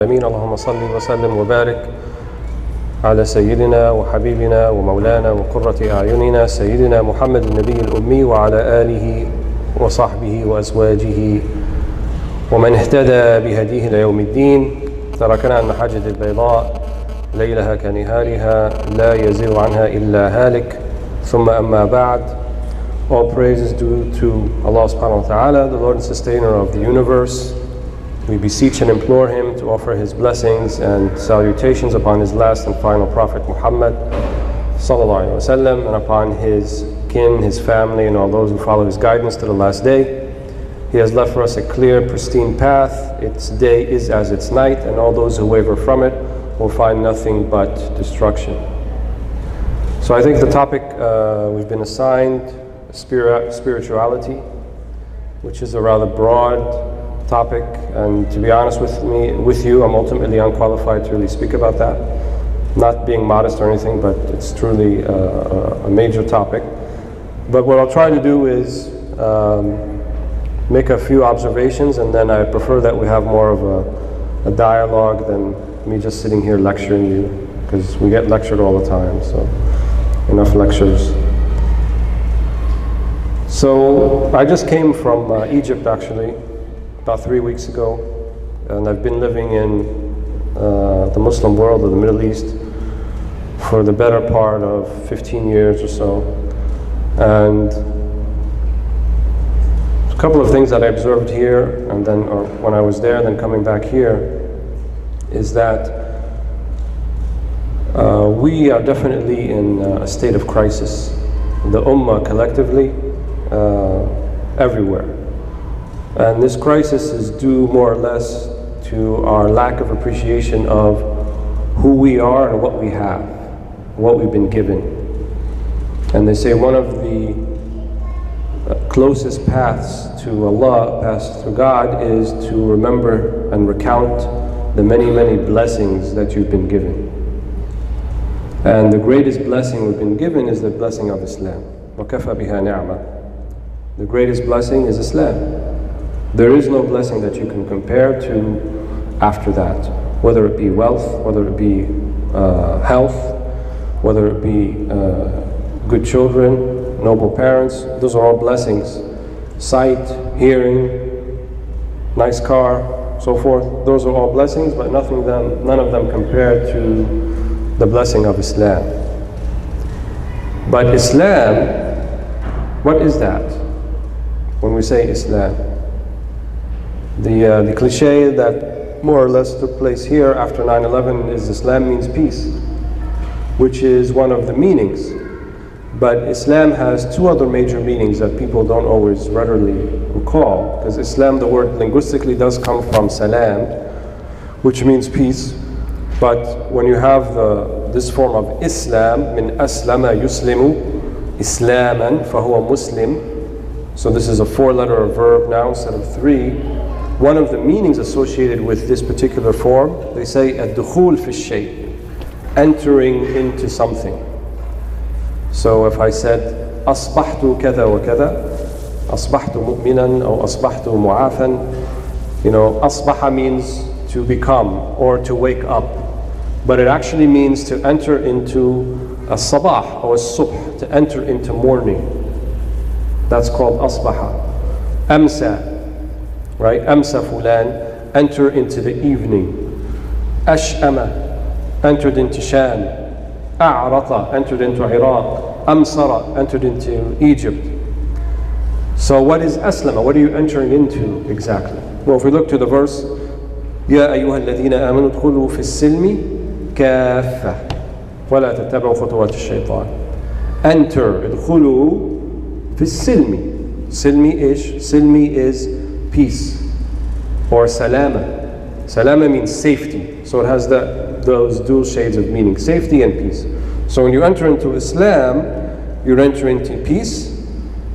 آمين. اللهم صل وسلم وبارك على سيدنا وحبيبنا ومولانا وقرة أعيننا سيدنا محمد النبي الأمي وعلى آله وصحبه وأزواجه ومن اهتدى بهديه ليوم الدين. تركنا عن محاجة البيضاء ليلها كنهارها لا يزيغ عنها إلا هالك. ثم أما بعد. All praises due to Allah subhanahu wa ta'ala, the Lord and Sustainer of the universe. We beseech and implore Him to offer His blessings and salutations upon His last and final Prophet Muhammad sallallahu alaihi wasallam, and upon his kin, his family, and all those who follow his guidance to the last day. He has left for us a clear, pristine path. Its day is as its night, and all those who waver from it will find nothing but destruction. So I think the topic we've been assigned, spirituality, which is a rather broad topic, and to be honest with you, I'm ultimately unqualified to really speak about that. Not being modest or anything, but it's truly a major topic. But what I'll try to do is make a few observations, and then I prefer that we have more of a dialogue than me just sitting here lecturing you, because we get lectured all the time, so enough lectures. So I just came from Egypt actually, about 3 weeks ago, and I've been living in the Muslim world of the Middle East for the better part of 15 years or so. And a couple of things that I observed here, and then or when I was there, then coming back here, is that we are definitely in a state of crisis. The Ummah collectively, everywhere. And this crisis is due more or less to our lack of appreciation of who we are and what we have, what we've been given. And they say one of the closest paths to Allah, paths to God, is to remember and recount the many, many blessings that you've been given. And the greatest blessing we've been given is the blessing of Islam. وَكَفَى بِهَا نِعْمَةً. The greatest blessing is Islam. There is no blessing that you can compare to after that, whether it be wealth, whether it be health, whether it be good children, noble parents. Those are all blessings. Sight, hearing, nice car, so forth. Those are all blessings, but none of them compare to the blessing of Islam. But Islam, what is that? When we say Islam, the cliche that more or less took place here after 9/11 is Islam means peace, which is one of the meanings. But Islam has two other major meanings that people don't always readily recall, because Islam, the word linguistically does come from salam, which means peace. But when you have this form of Islam, min aslama yuslimu islaman fahuwa muslim, so this is a 4-letter verb now instead of 3. One of the meanings associated with this particular form, they say ad-dukhul fi shay, entering into something. So if I said asbahtu kada wa kada, asbahtu mu'minan or asbahtu mu'afan, you know, asbaha means to become or to wake up, but it actually means to enter into a sabah or a subh, to enter into morning. That's called asbaha. Amsa, right? Amsa fulan, enter into the evening. Ash'ama, entered into Sham. A'raqa, entered into Iraq. Amsara, entered into Egypt. So what is aslama? What are you entering into exactly? Well, if we look to the verse, يا أيها الذين آمنوا ادخلوا في السلم كافة ولا تتبعوا خطوات الشيطان. Enter, ادخلوا في السلم. Silmi ish, silmi is peace or salama. Salama means safety, so it has those dual shades of meaning, safety and peace. So when you enter into Islam, you enter into peace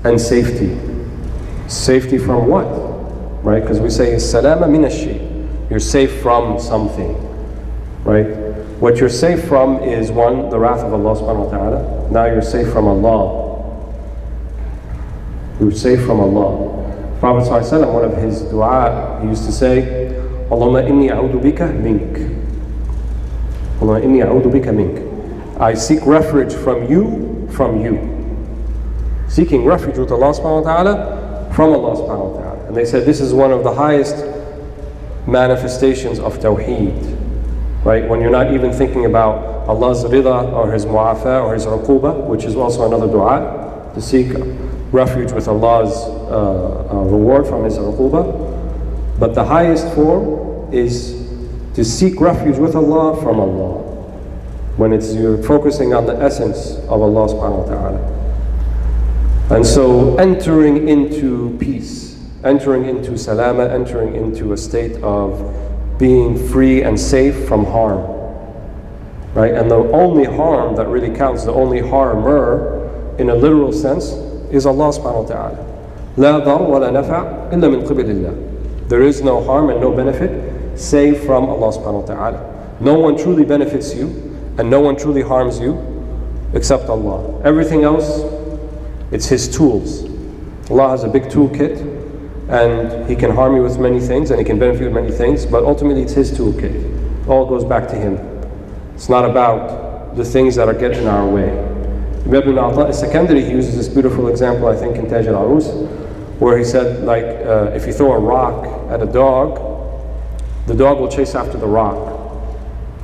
and safety. Safety from what? Right? Because we say salama min ash-shay. You're safe from something, right? What you're safe from is one, the wrath of Allah subhanahu wa ta'ala. Now you're safe from Allah. You're safe from Allah. Prophet ﷺ, one of his dua, he used to say, Allahumma inni a'udhu bika mink. Allahumma inni a'udhu bika mink. I seek refuge from you, from you. Seeking refuge with Allah subhanahu wa ta'ala, from Allah subhanahu wa ta'ala. And they said this is one of the highest manifestations of Tawheed. Right? When you're not even thinking about Allah's rida or His mu'afa or His uquba, which is also another dua, to seek refuge with Allah's reward from His uquba. But the highest form is to seek refuge with Allah from Allah. When you're focusing on the essence of Allah subhanahu wa ta'ala. And so entering into peace, entering into salama, entering into a state of being free and safe from harm. Right? And the only harm that really counts, the only harmer in a literal sense, is Allah subhanahu wa ta'ala. لا ضر ولا نفع إلا من قبل الله. There is no harm and no benefit save from Allah subhanahu wa ta'ala. No one truly benefits you and no one truly harms you except Allah. Everything else, it's His tools. Allah has a big toolkit and He can harm you with many things and He can benefit you with many things, but ultimately it's His toolkit. It all goes back to Him. It's not about the things that are getting in our way. Ibn Ata al-Sakandari, he uses this beautiful example, I think, in Taj al-Arus, where he said, like, if you throw a rock at a dog, the dog will chase after the rock,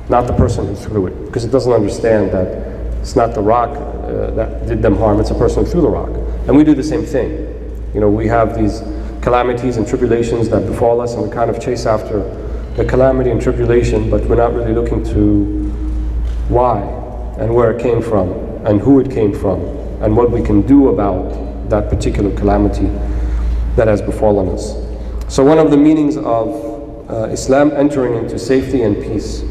not the person who threw it, because it doesn't understand that it's not the rock that did them harm, it's a person who threw the rock. And we do the same thing. You know, we have these calamities and tribulations that befall us, and we kind of chase after the calamity and tribulation, but we're not really looking to why and where it came from and who it came from and what we can do about that particular calamity that has befallen us. So one of the meanings of Islam, entering into safety and peace.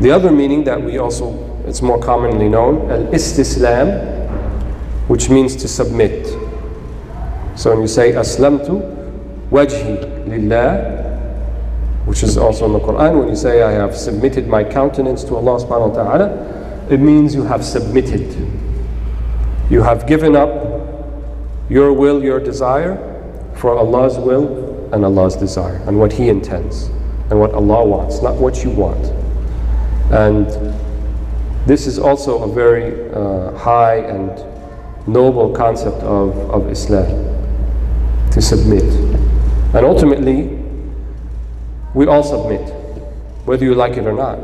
The other meaning that we also, it's more commonly known, al-istislam, which means to submit. So when you say aslamtu wajhi lillah, which is also in the Quran, when you say I have submitted my countenance to Allah subhanahu wa ta'ala, it means you have submitted. You have given up your will, your desire for Allah's will and Allah's desire and what He intends and what Allah wants, not what you want. And this is also a very high and noble concept of Islam, to submit. And ultimately, we all submit, whether you like it or not,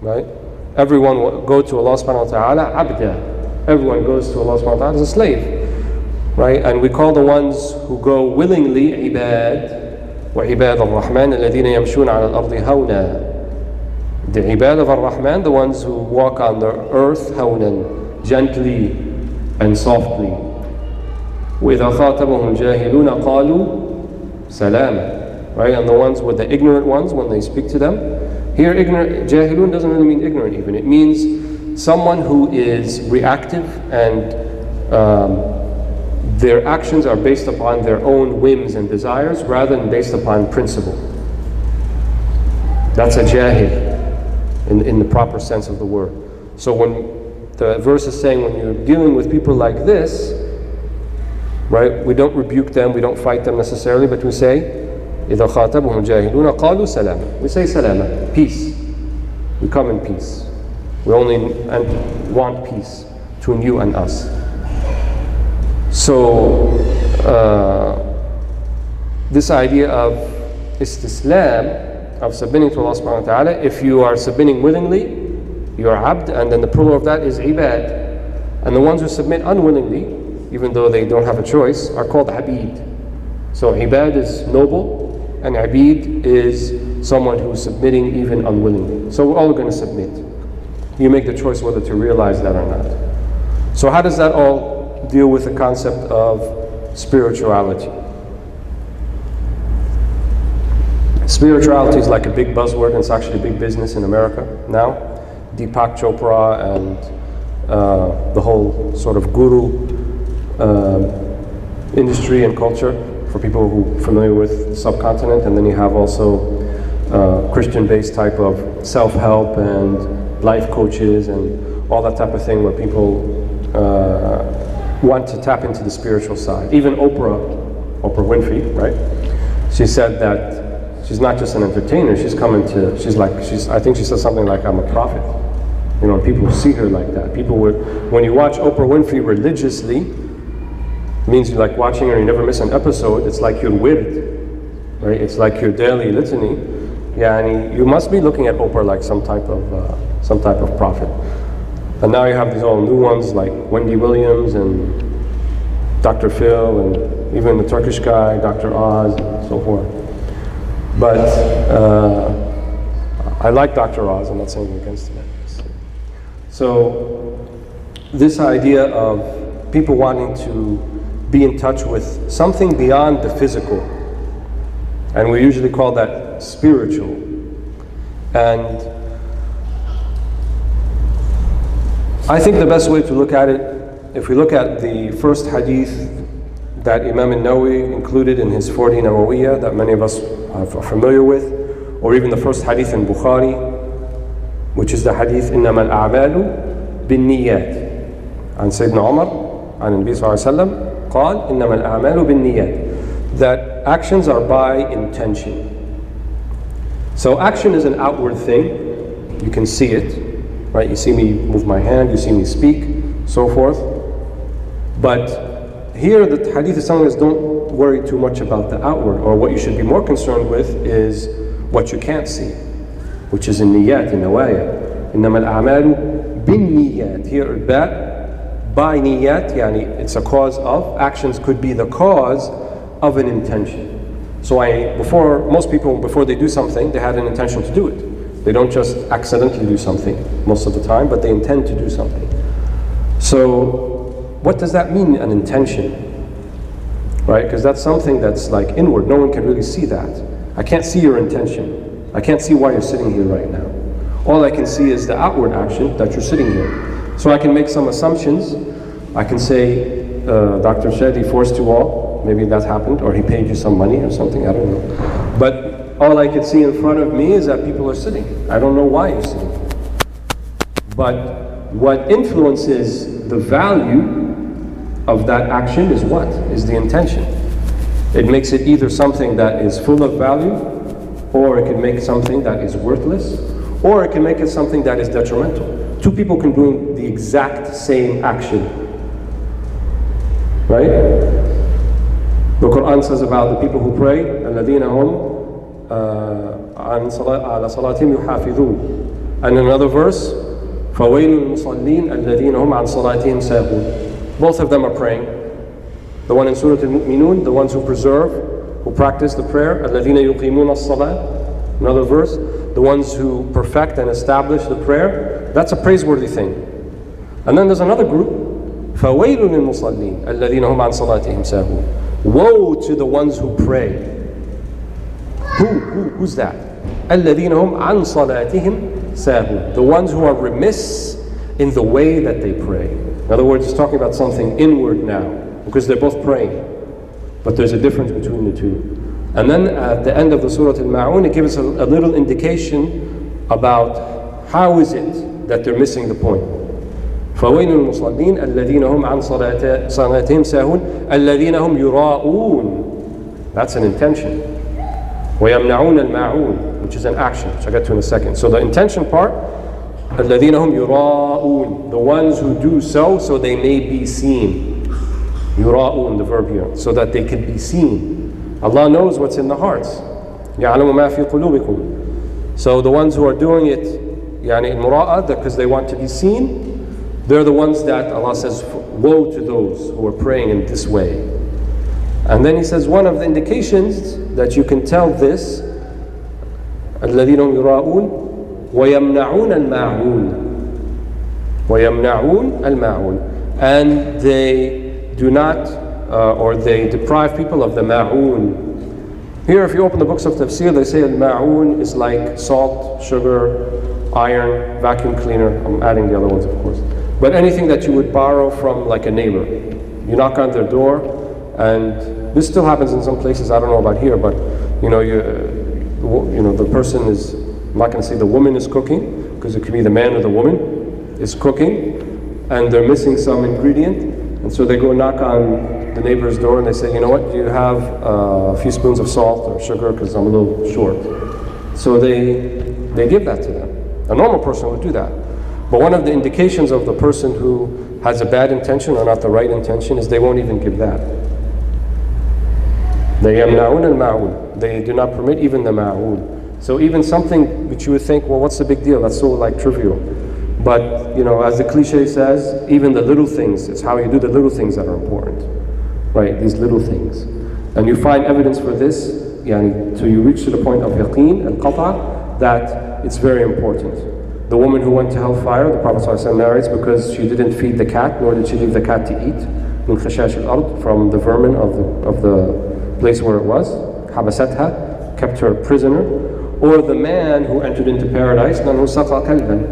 right? Everyone will go to Allah subhanahu wa ta'ala abda. Everyone goes to Allah subhanahu wa ta'ala as a slave, right? And we call the ones who go willingly ibad, wa ibad al-Rahman alladhina yamshuna ala al-ardi hawna. The ibad of al-Rahman, the ones who walk on the earth hawnan, gently and softly. وَإِذَا خَاطَبَهُمْ الْجَاهِلُونَ قَالُوا سَلَامًا. Right, and the ones with the ignorant ones, when they speak to them, here ignorant, jahilun doesn't really mean ignorant even. It means someone who is reactive and their actions are based upon their own whims and desires rather than based upon principle. That's a jahil in the proper sense of the word. So when the verse is saying when you're dealing with people like this, right, we don't rebuke them, we don't fight them necessarily, but we say إِذَا خَاطَبُهُمْ الْجَاهِلُونَ قَالُوا سَلَامًا. We say salama, peace. We come in peace. We only want peace between you and us. So this idea of istislam, of submitting to Allah subhanahu wa ta'ala, if you are submitting willingly, you are abd, and then the plural of that is ibad. And the ones who submit unwillingly, even though they don't have a choice, are called abid. So ibad is noble, and abid is someone who's submitting even unwillingly. So we're all going to submit. You make the choice whether to realize that or not. So how does that all deal with the concept of spirituality? Spirituality is like a big buzzword, and it's actually a big business in America now. Deepak Chopra and the whole sort of guru industry and culture, for people who are familiar with the subcontinent. And then you have also Christian-based type of self-help and life coaches and all that type of thing, where people want to tap into the spiritual side. Even Oprah Winfrey, right? She said she's not just an entertainer. She's coming to. I think she said something like, "I'm a prophet." You know, people see her like that. People would, when you watch Oprah Winfrey religiously, it means you like watching her. You never miss an episode. It's like your wird, right? It's like your daily litany. Yeah, and you must be looking at Oprah like some type of prophet. And now you have these all new ones like Wendy Williams and Dr. Phil and even the Turkish guy, Dr. Oz, and so forth. But I like Dr. Oz. I'm not saying against him. So this idea of people wanting to be in touch with something beyond the physical, and we usually call that spiritual. And I think the best way to look at it, if we look at the first hadith that Imam al-Nawawi included in his 40 Nawawiyah that many of us are familiar with, or even the first hadith in Bukhari, which is the hadith إنما الأعمال بالنيات عن سيدنا عمر عن النبي صلى الله عليه وسلم قال إنما الأعمال بالنيات, that actions are by intention. So action is an outward thing. You can see it, right? You see me move my hand, you see me speak, so forth. But here the hadith is telling us don't worry too much about the outward, or what you should be more concerned with is what you can't see, which is in niyat, in nawaya. إنما الأعمال بالنيات. Here that by niyat, yani it's a cause of, actions could be the cause of an intention. So most people, before they do something, they had an intention to do it. They don't just accidentally do something most of the time, but they intend to do something. So what does that mean, an intention? Right? Because that's something that's like inward. No one can really see that. I can't see your intention. I can't see why you're sitting here right now. All I can see is the outward action that you're sitting here. So I can make some assumptions. I can say, Dr. Shadi forced you all. Maybe that happened, or he paid you some money or something, I don't know. But all I can see in front of me is that people are sitting. I don't know why you're sitting. But what influences the value of that action is what? Is the intention. It makes it either something that is full of value, or it can make something that is worthless, or it can make it something that is detrimental. Two people can do the exact same action. Right? The Quran says about the people who pray, الَّذِينَ هُمْ عَلَى صَلَاتِهِمْ يُحَافِظُونَ. And in another verse, فَوَيْلٌ الْمُصَلِّينَ الَّذِينَ هُمْ عَنْ صَلَاتِهِمْ سَاهُونَ. Both of them are praying. The one in Surah Al-Mu'minun, the ones who preserve, who practice the prayer, الَّذِينَ يُقِيمُونَ الصَّلَاةِ. Another verse, the ones who perfect and establish the prayer. That's a praiseworthy thing. And then there's another group, فَوَيْلٌ الْمُصَلِّينَ الَّذِينَ هُمْ عَنْ صَلَاتِهِمْ سَاهُونَ. Woe to the ones who pray. Who's that? الَّذِينَ هُمْ عَنْ صَلَاتِهِمْ سَاهُونَ. The ones who are remiss in the way that they pray. In other words, it's talking about something inward now, because they're both praying. But there's a difference between the two. And then at the end of the Surah Al-Ma'un, it gives us a little indication about how is it that they're missing the point. فَوَيْلٌ الْمُصَلِّينَ الَّذِينَ هُمْ عَنْ صَلَاتِهِمْ سَاهُونَ الَّذِينَ هُمْ يُرَاءُونَ. That's an intention. وَيَمْنَعُونَ الْمَاعُونَ, which is an action, which I'll get to in a second. So the intention part, الَّذِينَ هُمْ يُرَاءُونَ, the ones who do so they may be seen. يُرَاءُونَ, the verb here, so that they can be seen. Allah knows what's in the hearts. يَعْلَمُ مَا فِي قُلُوبِكُمْ. So the ones who are doing it, يعني المراءة, because they want to be seen, they're the ones that Allah says, woe to those who are praying in this way. And then He says, one of the indications that you can tell this, الَّذِينَ هُمْ يُرَاءُونَ وَيَمْنَعُونَ الْمَاعُونَ وَيَمْنَعُونَ الْمَاعُونَ. And they do not, or they deprive people of the ma'un. Here, if you open the books of tafsir, they say al-ma'un is like salt, sugar, iron, vacuum cleaner. I'm adding the other ones, of course. But anything that you would borrow from like a neighbor. You knock on their door, and this still happens in some places, I don't know about here, but you know, the person is, I'm not going to say the woman is cooking, because it could be the man or the woman is cooking, and they're missing some ingredient, and so they go knock on the neighbor's door and they say, you know what, do you have a few spoons of salt or sugar because I'm a little short? So they give that to them. A normal person would do that. But one of the indications of the person who has a bad intention or not the right intention is they won't even give that. They yamna'un al-ma'un. They do not permit even the ma'un. So even something which you would think, well, what's the big deal? That's so like trivial. But you know, as the cliche says, even the little things, it's how you do the little things that are important. Right? These little things. And you find evidence for this, yani, so you reach to the point of yaqeen and qata', that it's very important. The woman who went to hellfire, the Prophet ﷺ narrates, because she didn't feed the cat, nor did she leave the cat to eat, min khashash al-ard, from the vermin of the place where it was, habasatha, kept her prisoner, or the man who entered into paradise, nanhu saqa kalban,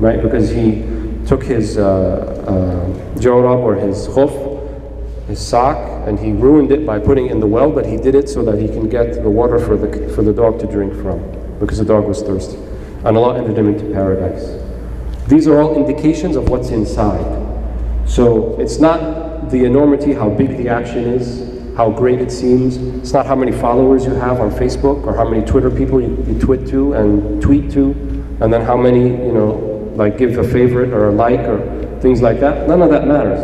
right? Because he took his jawrab or his khuf, his sock, and he ruined it by putting it in the well, but he did it so that he can get the water for the dog to drink from, because the dog was thirsty. And Allah entered him into paradise. These are all indications of what's inside. So it's not the enormity, how big the action is, how great it seems. It's not how many followers you have on Facebook or how many Twitter people you twit to and tweet to, and then how many, you know, like give a favorite or a like or things like that. None of that matters.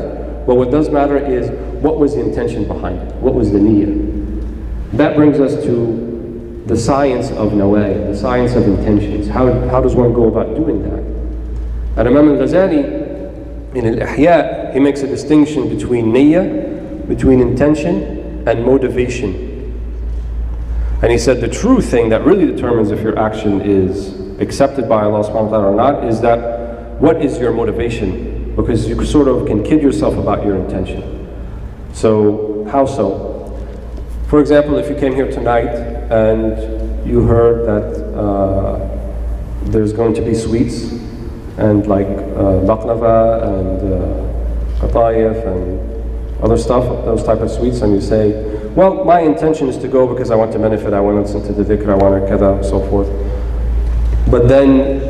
But what does matter is what was the intention behind it? What was the niyyah? That brings us to the science of nawai, the science of intentions. How does one go about doing that? And Imam al-Ghazali, in al-Ihya, he makes a distinction between niyyah, between intention and motivation. And he said the true thing that really determines if your action is accepted by Allah subhanahu wa ta'ala or not is that what is your motivation? Because you sort of can kid yourself about your intention. So, how so? For example, if you came here tonight and you heard that there's going to be sweets and like baqlava and qatayif and other stuff, those type of sweets, and you say, well, my intention is to go because I want to benefit, I want to listen to the dhikr, I want to kada, so forth. But then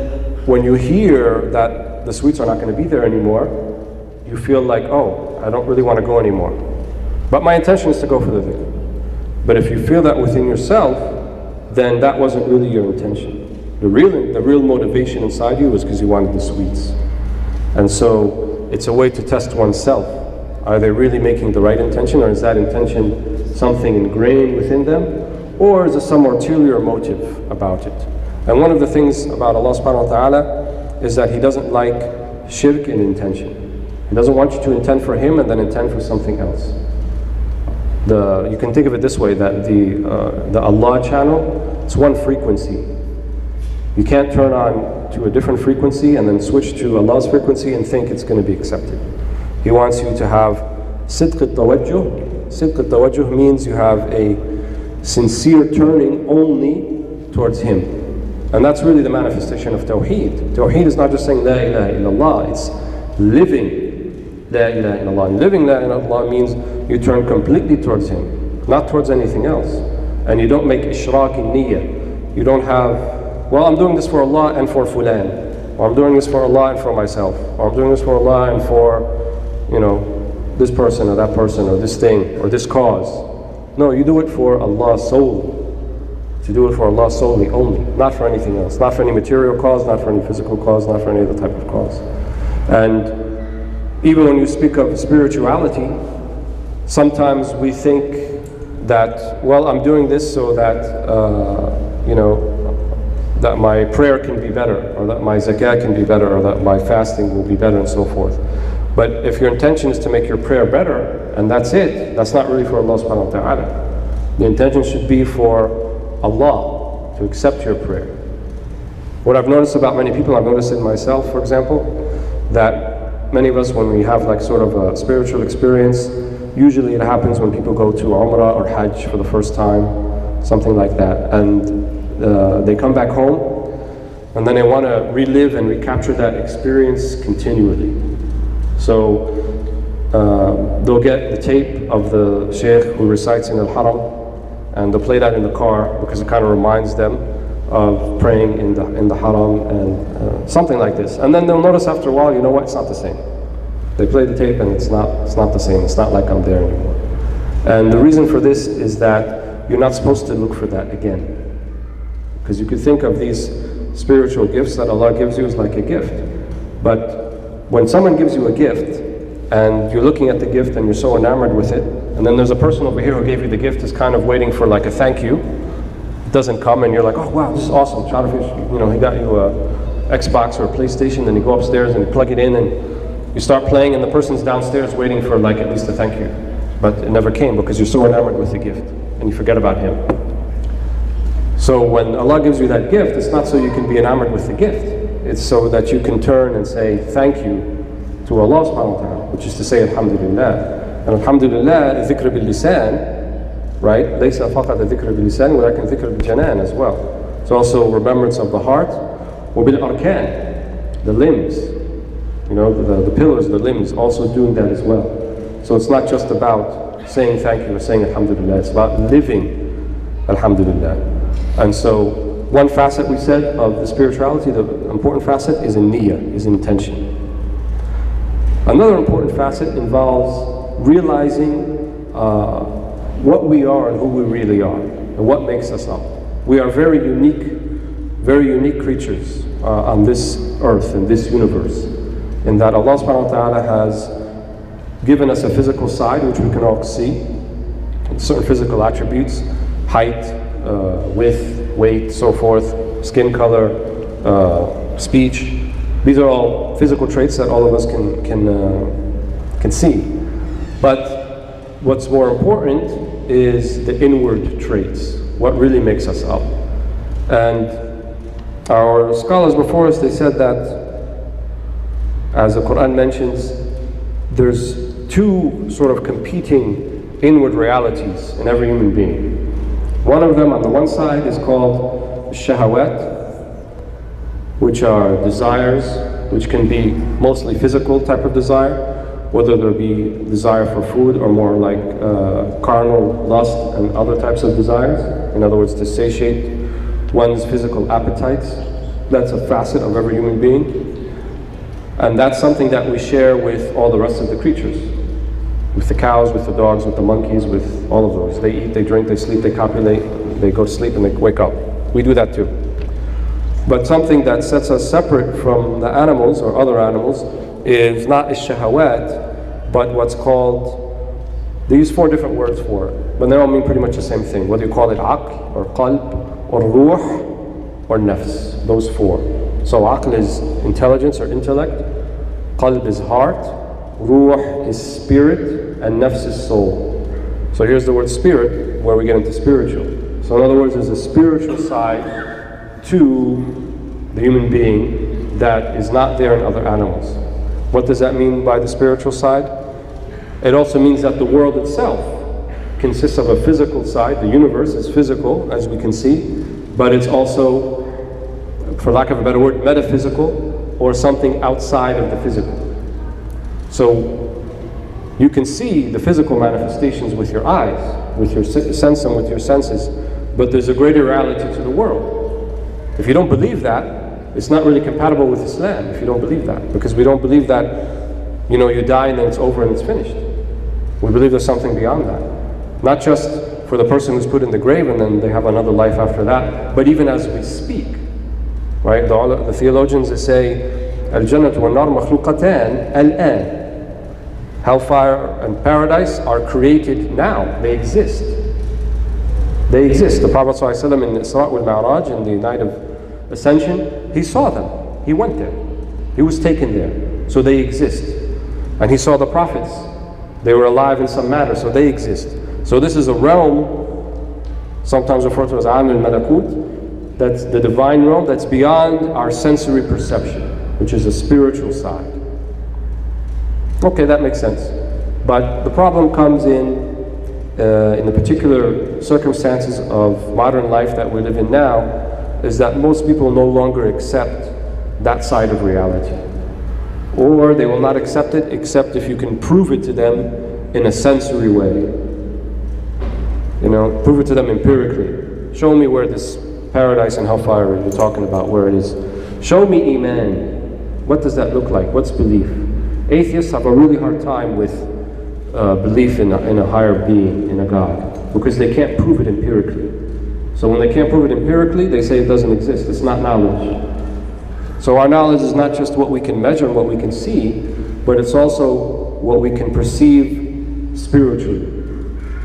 when you hear that the sweets are not going to be there anymore, you feel like, oh, I don't really want to go anymore. But my intention is to go for the dhikr. But if you feel that within yourself, then that wasn't really your intention. The real motivation inside you was because you wanted the sweets. And so it's a way to test oneself. Are they really making the right intention, or is that intention something ingrained within them? Or is there some ulterior motive about it? And one of the things about Allah subhanahu wa ta'ala is that He doesn't like shirk in intention. He doesn't want you to intend for Him and then intend for something else. You can think of it this way, that the Allah channel, it's one frequency. You can't turn on to a different frequency and then switch to Allah's frequency and think it's going to be accepted. He wants you to have sidq al-tawajjuh. Sidq al-tawajjuh means you have a sincere turning only towards Him. And that's really the manifestation of Tawheed. Tawheed is not just saying La ilaha illallah, it's living La ilaha illallah. And living La ilaha illallah means you turn completely towards Him, not towards anything else. And you don't make ishraq in niyyah. You don't have, well, I'm doing this for Allah and for fulan, or I'm doing this for Allah and for myself, or I'm doing this for Allah and for, you know, this person or that person or this thing or this cause. No, you do it for Allah solely. To do it for Allah solely only, not for anything else, not for any material cause, not for any physical cause, not for any other type of cause. And even when you speak of spirituality, sometimes we think that, well, I'm doing this so that, you know, that my prayer can be better, or that my zakah can be better, or that my fasting will be better, and so forth. But if your intention is to make your prayer better, and that's it, that's not really for Allah subhanahu wa ta'ala. The intention should be for Allah to accept your prayer. What I've noticed about many people, I've noticed in myself, for example, that many of us, when we have like sort of a spiritual experience, usually it happens when people go to Umrah or Hajj for the first time, something like that, and they come back home, and then they want to relive and recapture that experience continually. So they'll get the tape of the Shaykh who recites in Al-Haram, and they'll play that in the car because it kind of reminds them of praying in the Haram and something like this. And then they'll notice after a while, you know what, it's not the same. They play the tape and it's not the same. It's not like I'm there anymore. And the reason for this is that you're not supposed to look for that again. Because you could think of these spiritual gifts that Allah gives you as like a gift. But when someone gives you a gift, and you're looking at the gift and you're so enamored with it, and then there's a person over here who gave you the gift is kind of waiting for like a thank you. It doesn't come and you're like, oh wow, this is awesome. He got you a Xbox or a PlayStation, and you go upstairs and you plug it in and you start playing, and the person's downstairs waiting for like at least a thank you. But it never came because you're so enamored with the gift and you forget about him. So when Allah gives you that gift, it's not so you can be enamored with the gift. It's so that you can turn and say thank you to Allah subhanahu wa ta'ala, which is to say Alhamdulillah. And Alhamdulillah, dhikr bil-lisan, right? Laysa faqat dhikr bil-lisan, walakin dhikr bil-janan as well. It's also remembrance of the heart, wa bil-arkan, the limbs, the pillars, the limbs, also doing that as well. So it's not just about saying thank you or saying Alhamdulillah, it's about living Alhamdulillah. And so one facet we said of the spirituality, the important facet is in niyyah, is intention. Another important facet involves realizing what we are and who we really are, and what makes us up. We are very unique creatures on this earth, in this universe, in that Allah subhanahu wa ta'ala has given us a physical side which we can all see, certain physical attributes, height, width, weight, so forth, skin color, speech. These are all physical traits that all of us can see. But what's more important is the inward traits, what really makes us up. And our scholars before us, they said that, as the Quran mentions, there's two sort of competing inward realities in every human being. One of them on the one side is called shahawat, which are desires, which can be mostly physical type of desire, whether there be desire for food or more like carnal lust and other types of desires. In other words, to satiate one's physical appetites. That's a facet of every human being. And that's something that we share with all the rest of the creatures. With the cows, with the dogs, with the monkeys, with all of those. They eat, they drink, they sleep, they copulate, they go to sleep and they wake up. We do that too. But something that sets us separate from the animals or other animals is not shahawat, but what's called, they use 4 different words for it, but they all mean pretty much the same thing. Whether you call it aql or qalb or ruh or nafs, those 4. So aql is intelligence or intellect, qalb is heart, ruh is spirit, and nafs is soul. So here's the word spirit, where we get into spiritual. So in other words, there's a spiritual side to the human being that is not there in other animals. What does that mean by the spiritual side? It also means that the world itself consists of a physical side. The universe is physical, as we can see, but it's also, for lack of a better word, metaphysical, or something outside of the physical. So you can see the physical manifestations with your eyes, with your sense and with your senses, but there's a greater reality to the world. If you don't believe that, it's not really compatible with Islam, if you don't believe that. Because we don't believe that, you die and then it's over and it's finished. We believe there's something beyond that. Not just for the person who's put in the grave and then they have another life after that, but even as we speak. Right? The theologians, they say, Al-Jannah wa nar makhluqatan al-an. Hellfire and paradise are created now. They exist. They exist. The Prophet ﷺ in Isra wal Mi'raj, in the night of Ascension, he saw them. He went there. He was taken there. So they exist. And he saw the prophets. They were alive in some matter, so they exist. So this is a realm, sometimes referred to as Alam al-Malakut, that's the divine realm that's beyond our sensory perception, which is a spiritual side. Okay, that makes sense. But the problem comes in the particular circumstances of modern life that we live in now, is that most people no longer accept that side of reality. Or they will not accept it except if you can prove it to them in a sensory way. Prove it to them empirically. Show me where this paradise and hellfire you're talking about, where it is. Show me Iman. What does that look like? What's belief? Atheists have a really hard time with belief in a higher being, in a God, because they can't prove it empirically. So when they can't prove it empirically, they say it doesn't exist. It's not knowledge. So our knowledge is not just what we can measure and what we can see, but it's also what we can perceive spiritually.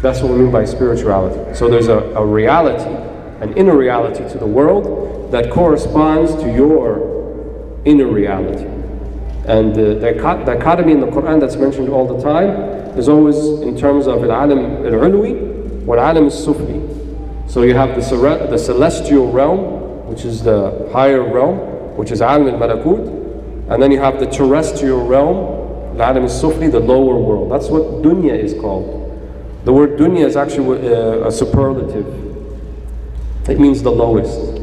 That's what we mean by spirituality. So there's a reality, an inner reality to the world that corresponds to your inner reality. And the dichotomy in the Quran that's mentioned all the time is always in terms of al-alam al-ulwi wa al-alam al-sufli. So you have the celestial realm, which is the higher realm, which is alam al-malakut, and then you have the terrestrial realm, al-alam al-sufli, the lower world. That's what dunya is called. The word dunya is actually a superlative. It means the lowest.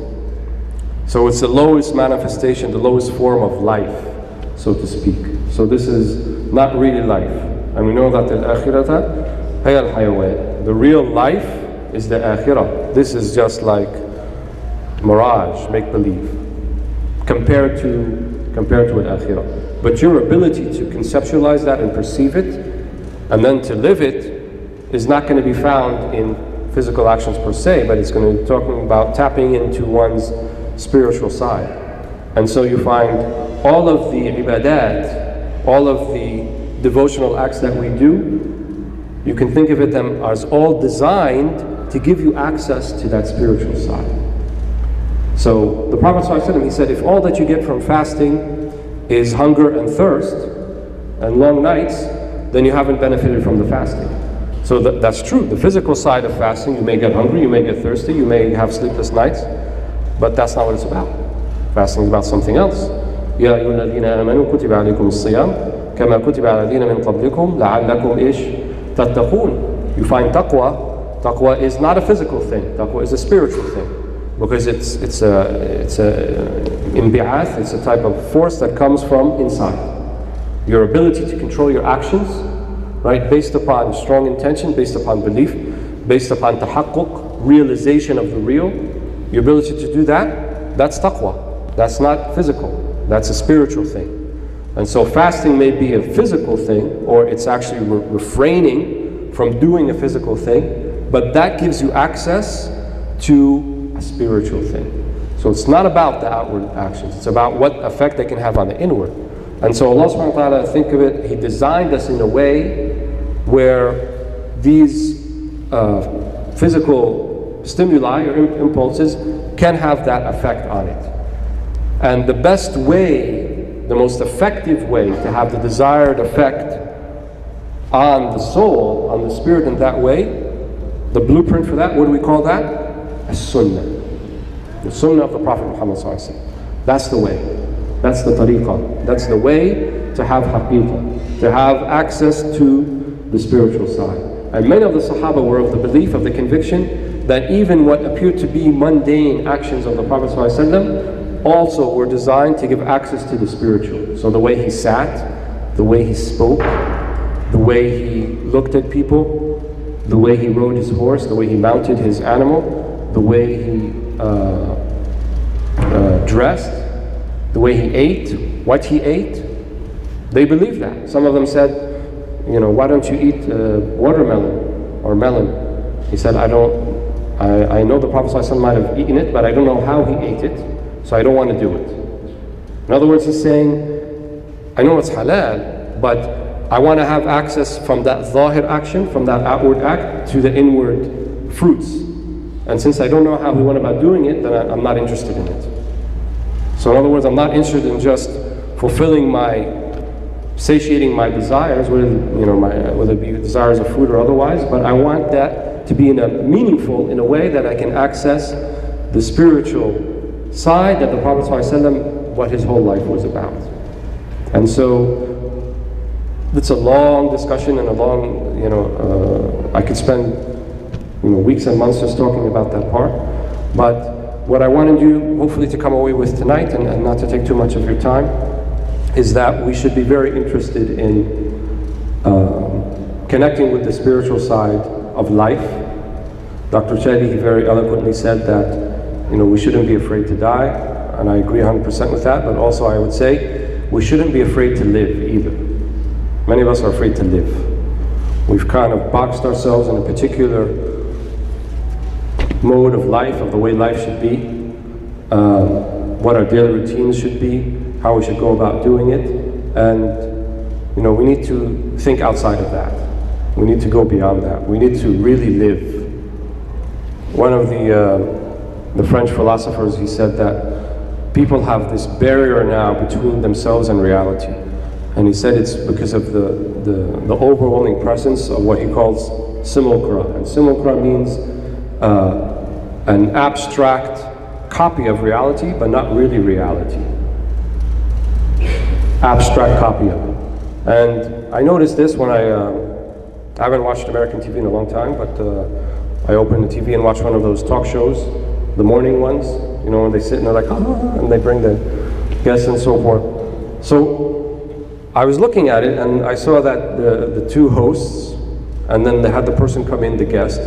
So it's the lowest manifestation, the lowest form of life, so to speak. So this is not really life. And we know that al-akhirata hiya al-hayawan. The real life is the akhirah. This is just like mirage, make-believe, compared to al-akhirah. But your ability to conceptualize that and perceive it, and then to live it, is not going to be found in physical actions per se, but it's going to be talking about tapping into one's spiritual side. And so you find all of the ibadat, all of the devotional acts that we do, you can think of them as all designed to give you access to that spiritual side. So the Prophet ﷺ, he said, if all that you get from fasting is hunger and thirst and long nights, then you haven't benefited from the fasting. So that's true. The physical side of fasting, you may get hungry, you may get thirsty, you may have sleepless nights, but that's not what it's about. Fasting is about something else. يا أيها الذين آمنوا كتب عليكم الصيام كما كتب على الذين من قبلكم لعلكم إيش تتقون. You find taqwa. Taqwa is not a physical thing. Taqwa is a spiritual thing, because it's a inbi'ath. It's a type of force that comes from inside. Your ability to control your actions, right, based upon strong intention, based upon belief, based upon tahaqquq, realization of the real. Your ability to do that, that's taqwa. That's not physical. That's a spiritual thing. And so fasting may be a physical thing, or it's actually refraining from doing a physical thing, but that gives you access to a spiritual thing. So it's not about the outward actions, it's about what effect they can have on the inward. And so Allah subhanahu wa ta'ala, think of it, He designed us in a way where these physical stimuli or impulses can have that effect on it. And the best way, the most effective way to have the desired effect on the soul, on the spirit in that way, the blueprint for that, what do we call that? As-sunnah. The sunnah of the Prophet Muhammad ﷺ. That's the way. That's the tariqah. That's the way to have haqiqah, to have access to the spiritual side. And many of the Sahaba were of the belief, of the conviction, that even what appeared to be mundane actions of the Prophet ﷺ also were designed to give access to the spiritual. So the way he sat, the way he spoke, the way he looked at people, the way he rode his horse, the way he mounted his animal, the way he dressed, the way he ate, what he ate, they believed that. Some of them said, why don't you eat watermelon or melon? He said, I know the Prophet ﷺ might have eaten it, but I don't know how he ate it, so I don't want to do it. In other words, he's saying, I know it's halal, but I want to have access from that zahir action, from that outward act, to the inward fruits. And since I don't know how he went about doing it, then I'm not interested in it. So in other words, I'm not interested in just satiating my desires, whether it be desires of food or otherwise, but I want that to be meaningful in a way that I can access the spiritual side that the Prophet ﷺ, what his whole life was about. And so it's a long discussion and a long, I could spend weeks and months just talking about that part. But what I wanted you hopefully to come away with tonight, and not to take too much of your time, is that we should be very interested in connecting with the spiritual side of life. Dr. Chedi, he very eloquently said that we shouldn't be afraid to die, and I agree 100% with that, but also I would say we shouldn't be afraid to live either. Many of us are afraid to live. We've kind of boxed ourselves in a particular mode of life, of the way life should be, what our daily routines should be, how we should go about doing it, and we need to think outside of that. We need to go beyond that. We need to really live. One of the French philosophers, he said that people have this barrier now between themselves and reality. And he said it's because of the overwhelming presence of what he calls simulacra. And simulacra means an abstract copy of reality, but not really reality. Abstract copy of it. And I noticed this when I haven't watched American TV in a long time, but I opened the TV and watched one of those talk shows, the morning ones, when they sit and they're like, ah, and they bring the guests and so forth. So I was looking at it and I saw that the two hosts, and then they had the person come in, the guest,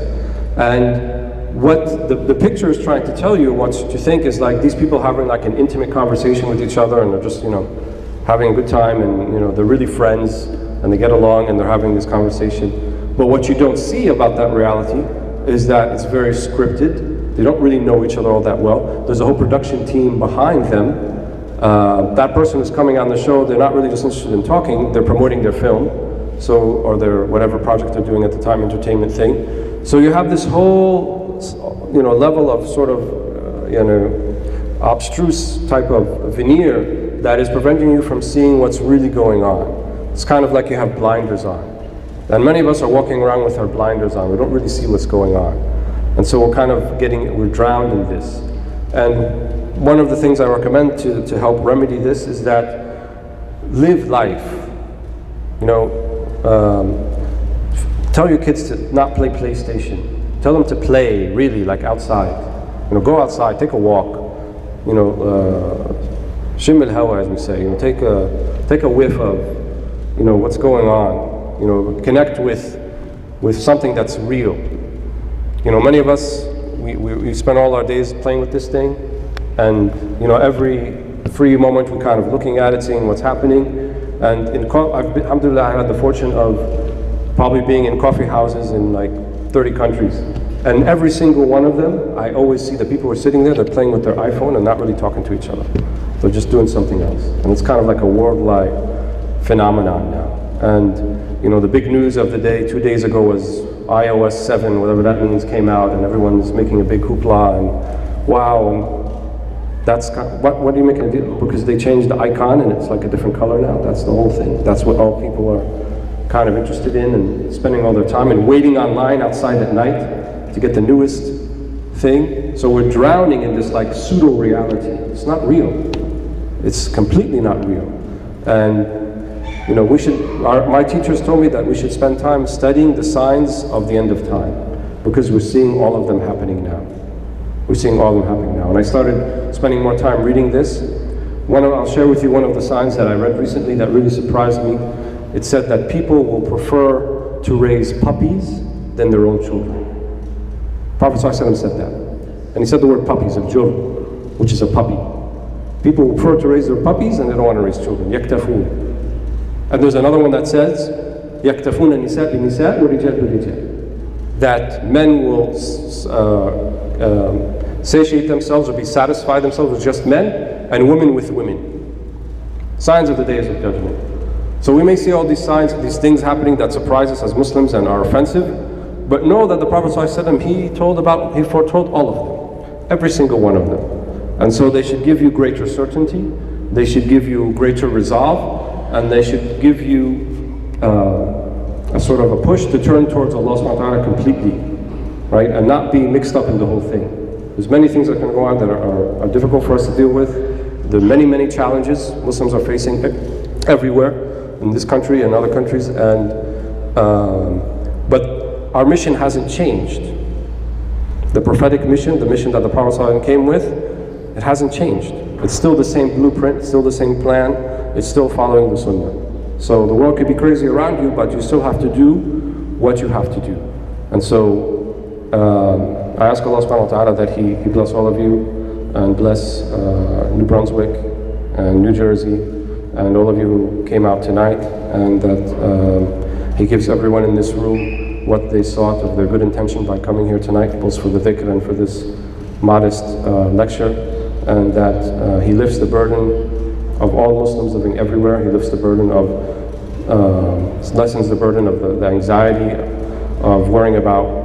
and what the picture is trying to tell you, what you think is like these people having like an intimate conversation with each other, and they're just having a good time, and they're really friends and they get along and they're having this conversation. But what you don't see about that reality is that it's very scripted. They don't really know each other all that well. There's a whole production team behind them. That person who's coming on the show, they're not really just interested in talking, they're promoting their film, or their whatever project they're doing at the time, entertainment thing. So you have this whole level of sort of abstruse type of veneer that is preventing you from seeing what's really going on. It's kind of like you have blinders on. And many of us are walking around with our blinders on. We don't really see what's going on. And so we're kind of we're drowned in this. And one of the things I recommend to help remedy this is that live life. Tell your kids to not play PlayStation. Tell them to play really like outside. Go outside, take a walk. Shim al hawa, as we say. Take a whiff of what's going on. Connect with something that's real. Many of us we spend all our days playing with this thing, and every free moment we're kind of looking at it, seeing what's happening. And alhamdulillah, I had the fortune of probably being in coffee houses in like 30 countries, and every single one of them, I always see the people who are sitting there, they're playing with their iPhone and not really talking to each other. They're just doing something else, and it's kind of like a worldwide phenomenon now. And the big news of the day 2 days ago was iOS 7, whatever that means, came out, and everyone's making a big hoopla and wow. And that's what do you make a deal? Because they changed the icon and it's like a different color now. That's the whole thing. That's what all people are kind of interested in and spending all their time and waiting online outside at night to get the newest thing. So we're drowning in this like pseudo reality. It's not real. It's completely not real. And we should. My teachers told me that we should spend time studying the signs of the end of time, because we're seeing all of them happening now. We're seeing all of them happening now. And I started spending more time reading this. I'll share with you one of the signs that I read recently that really surprised me. It said that people will prefer to raise puppies than their own children. Prophet ﷺ said that. And he said the word puppies, al-jur, which is a puppy. People will prefer to raise their puppies and they don't want to raise children. Yaktafun. And there's another one that says, يَكْتَفُونَ النِّسَاء بِالنِّسَاء وَالرِّجَالُ بِالرِّجَالِ. That men will satiate themselves or be satisfied themselves with just men, and women with women. Signs of the days of judgment. So we may see all these signs, these things happening that surprise us as Muslims and are offensive, but know that the Prophet ﷺ, he foretold all of them, every single one of them. And so they should give you greater certainty, they should give you greater resolve, and they should give you a sort of a push to turn towards Allah subhanahu wa ta'ala completely, right? And not be mixed up in the whole thing. There's many things that can go on that are difficult for us to deal with. There are many, many challenges Muslims are facing everywhere in this country and other countries, and but our mission hasn't changed. The prophetic mission, the mission that the Prophet ﷺ came with, it hasn't changed. It's still the same blueprint, still the same plan, it's still following the sunnah. So the world could be crazy around you, but you still have to do what you have to do. And so I ask Allah subhanahu wa ta'ala that He bless all of you and bless New Brunswick and New Jersey and all of you who came out tonight, and that He gives everyone in this room what they sought of their good intention by coming here tonight, both for the dhikr and for this modest lecture, and that He lifts the burden of all Muslims living everywhere. He lifts the burden of, lessens the burden of the anxiety of worrying about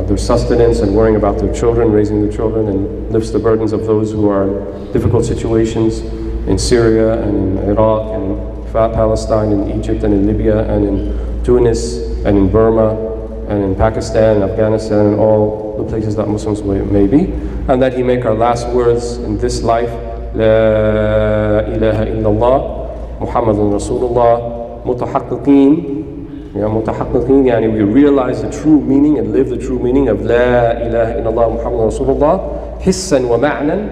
their sustenance and worrying about their children, raising their children, and lifts the burdens of those who are in difficult situations in Syria and in Iraq and in Palestine, in Egypt and in Libya and in Tunis and in Burma and in Pakistan and Afghanistan and all the places that Muslims may be, and that He make our last words in this life, La ilaha illallah, Muhammadun Rasulullah, mutahaqqiqeen. Mutahaqqiqeen, yani we realize the true meaning and live the true meaning of La ilaha illallah, Muhammadun Rasulullah, hissan wa ma'nan,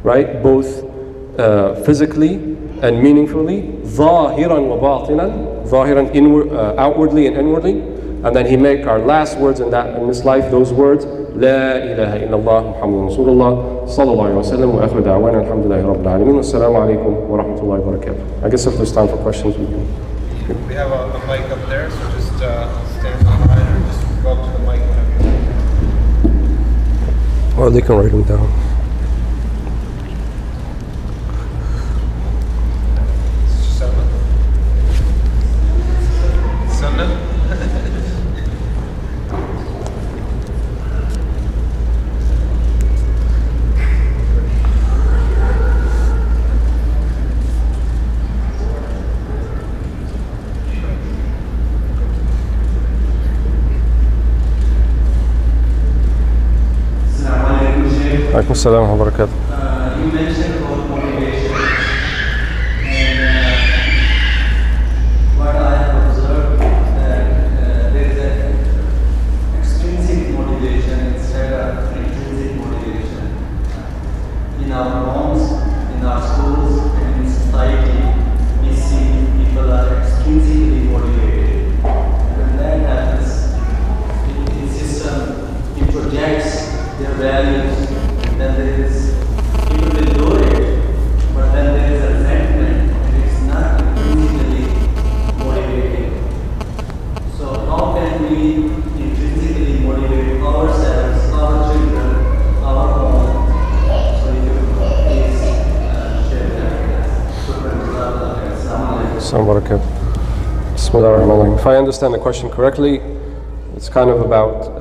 right? Both physically and meaningfully, zahiran wa batinan, zahiran outwardly and inwardly, and then He make our last words in this life, those words, La ilaha illallah, Muhammadun Rasulullah, sallallahu alayhi wa sallam, wa akhiru da'wana, alhamdulillahi rabbil alameen, wassalamu alaikum wa rahmatullahi wa barakatuh. I guess if there's time for questions, we can. We have a mic up there, so just stand on line or just go up to the mic whenever you want. Or they can write them down. Assalamu alaikum wa barakatuh. You mentioned about motivation, and what I have observed that there is an extrinsic motivation instead of intrinsic motivation. In our homes, in our schools, and in society, we see people are extrinsically motivated. And when that happens, the system, it projects their values. Then there is, people will do it, but then there is a resentment and it's not intrinsically motivating. So how can we intrinsically motivate ourselves, our children, our home? So you please share that. If I understand the question correctly, it's kind of about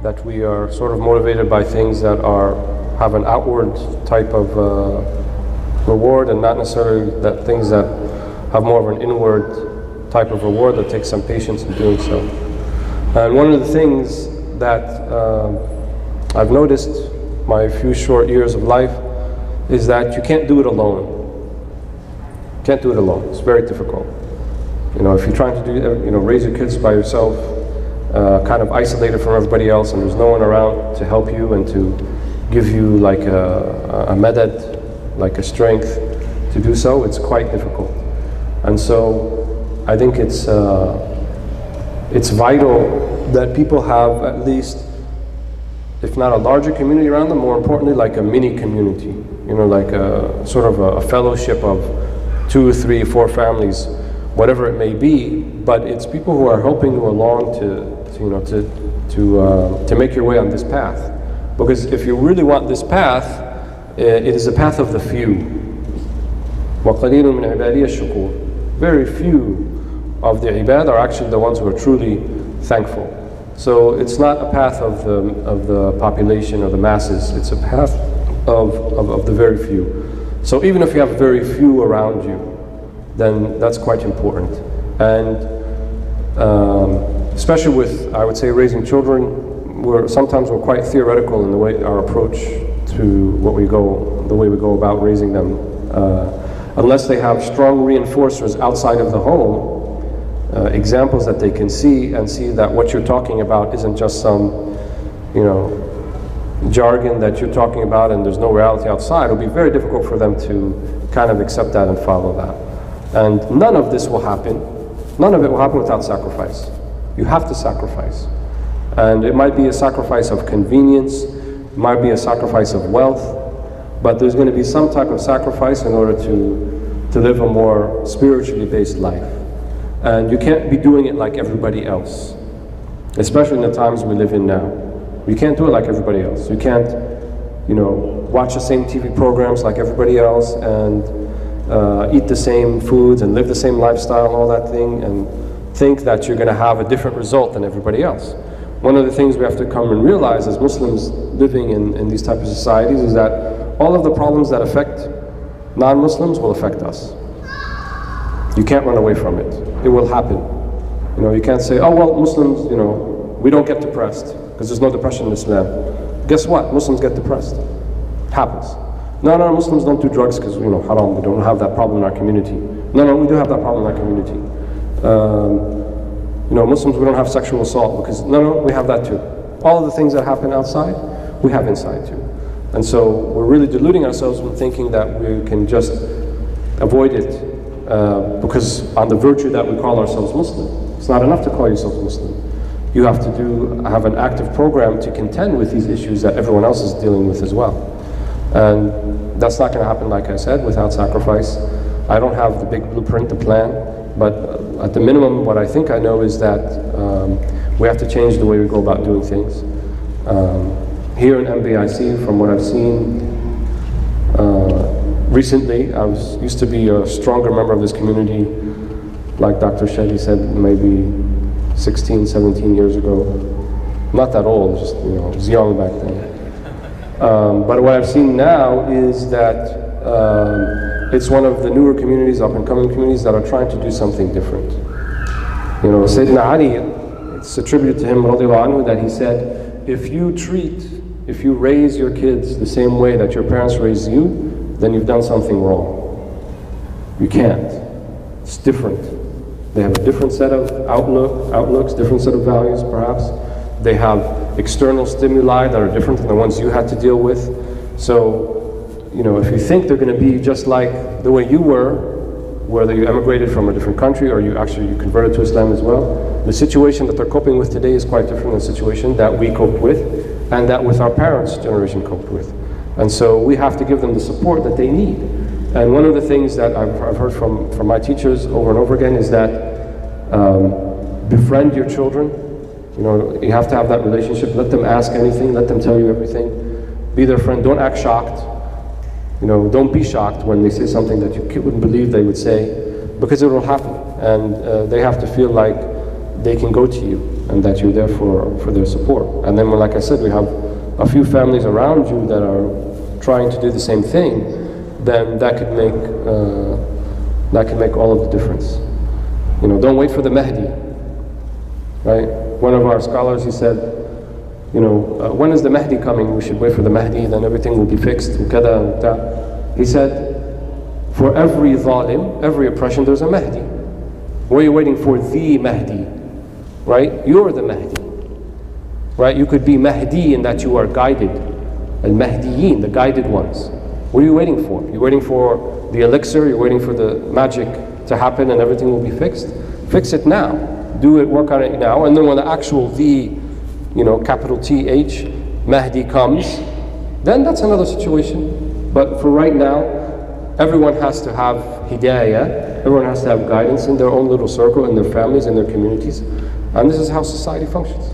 that we are sort of motivated by things that have an outward type of reward, and not necessarily that things that have more of an inward type of reward that takes some patience in doing so. And one of the things that I've noticed my few short years of life is that you can't do it alone. You can't do it alone. It's very difficult. You know, if you're trying to raise your kids by yourself, kind of isolated from everybody else, and there's no one around to help you and to give you like a madad, like a strength to do so, it's quite difficult. And so I think it's vital that people have at least, if not a larger community around them, more importantly like a mini community, like a sort of a fellowship of 2, 3, 4 families, whatever it may be, but it's people who are helping you along to make your way on this path. Because if you really want this path, it is a path of the few. وَقَلِيلٌ مِّنْ عِبَادِيَ الشُّكُورِ. Very few of the ibad are actually the ones who are truly thankful. So it's not a path of the population or the masses, it's a path of the very few. So even if you have very few around you, then that's quite important. And especially with, I would say, raising children, sometimes we're quite theoretical in the way our approach to the way we go about raising them. Unless they have strong reinforcers outside of the home, examples that they can see and see that what you're talking about isn't just some, jargon that you're talking about and there's no reality outside, it'll be very difficult for them to kind of accept that and follow that. And none of this will happen. None of it will happen without sacrifice. You have to sacrifice. And it might be a sacrifice of convenience, it might be a sacrifice of wealth, but there's going to be some type of sacrifice in order to to live a more spiritually based life. And you can't be doing it like everybody else, especially in the times we live in now. You can't do it like everybody else. You can't, watch the same TV programs like everybody else and eat the same foods and live the same lifestyle and all that thing and think that you're going to have a different result than everybody else. One of the things we have to come and realize as Muslims living in these types of societies is that all of the problems that affect non-Muslims will affect us. You can't run away from it. It will happen. You can't say, oh well, Muslims, we don't get depressed because there's no depression in Islam. Guess what? Muslims get depressed. It happens. No, Muslims don't do drugs because, haram, we don't have that problem in our community. No, we do have that problem in our community. Muslims, we don't have sexual assault because, no, we have that too. All of the things that happen outside, we have inside too. And so we're really deluding ourselves in thinking that we can just avoid it because on the virtue that we call ourselves Muslim. It's not enough to call yourself Muslim. You have to have an active program to contend with these issues that everyone else is dealing with as well. And that's not going to happen, like I said, without sacrifice. I don't have the big blueprint, the plan, but at the minimum, what I think I know is that we have to change the way we go about doing things. Here in MBIC, from what I've seen, recently, I used to be a stronger member of this community, like Dr. Shaykh said, maybe 16, 17 years ago. Not that old, just, I was young back then. But what I've seen now is that it's one of the newer communities, up-and-coming communities that are trying to do something different. Sayyidina Ali, it's attributed to him, radiallahu anhu, that he said, if you raise your kids the same way that your parents raised you, then you've done something wrong. You can't. It's different. They have a different set of outlooks, different set of values perhaps. They have external stimuli that are different than the ones you had to deal with. So, if you think they're going to be just like the way you were, whether you emigrated from a different country or you converted to Islam as well, the situation that they're coping with today is quite different than the situation that we coped with and that with our parents' generation coped with. And so we have to give them the support that they need. And one of the things that I've heard from my teachers over and over again is that befriend your children. You have to have that relationship. Let them ask anything. Let them tell you everything. Be their friend. Don't act shocked. Don't be shocked when they say something that you wouldn't believe they would say, because it will happen. And they have to feel like they can go to you and that you're there for their support. And then, like I said, we have a few families around you that are trying to do the same thing, then that could make all of the difference. Don't wait for the Mahdi, right? One of our scholars, he said, when is the Mahdi coming? We should wait for the Mahdi, then everything will be fixed. He said, for every zalim, every oppression, there's a Mahdi. What are you waiting for? The Mahdi, right? You're the Mahdi, right? You could be Mahdi in that you are guided. Al-Mahdiyin, the guided ones. What are you waiting for? You're waiting for the elixir, you're waiting for the magic to happen and everything will be fixed? Fix it now. Do it, work on it now, and then when the actual capital T-H, Mahdi comes, then that's another situation. But for right now, everyone has to have hidayah, everyone has to have guidance in their own little circle, in their families, in their communities, and this is how society functions.